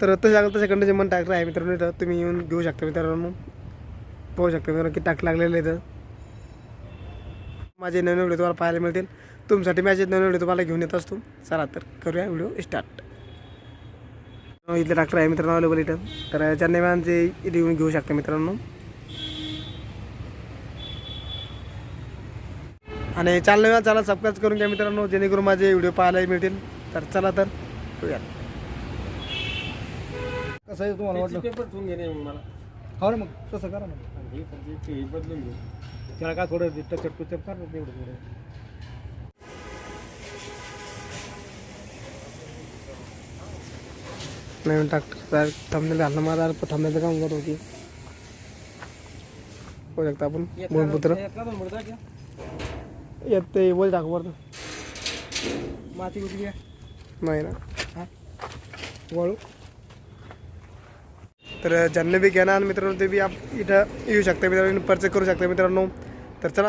तर तशा कंडिशन मन ट्रॅक्टर आहे मित्रांनो. इथं तुम्ही येऊन घेऊ शकता मित्रांनो. पाहू शकता मित्रांनो की टाक लागलेलं इथं. माझे नवीन व्हिडिओ तुम्हाला पाहायला मिळतील. तुमच्यासाठी माझे नवीन व्हिडिओ तुम्हाला घेऊन येत असतो. चला तर करूया व्हिडिओ स्टार्ट. इथले ट्रॅक्टर आहे मित्रांनो अवेलेबल इथं. तर ज्यांनी माझे इथे येऊन घेऊ शकता मित्रांनो. आणि चॅनल सबस्क्राईब करून घ्या मित्रांनो, जेणेकरून माझे व्हिडिओ पाहायला मिळतील. तर चला तर करूया. कसं आहे तुम्हाला वाटलं पेपर ठेवून घेणे मला. हो ना मग तसं करा ना. हे बदलून घेऊ. त्याला काय थोडं टचअप टचअप करा तेवढं थोडं. नवीन ट्रॅक्टर थांबलेलं घालणं माझा थांबण्याचं काम करत होती. होऊ शकता आपण भूमिपुत्र येत ते बोल टाकवर माती कुठली नाही ना. हां वळू. तर ज्यांनी बी घेणार मित्रांनो ते बी इथं येऊ शकता मित्रांनो, परचेस करू शकता मित्रांनो. तर चला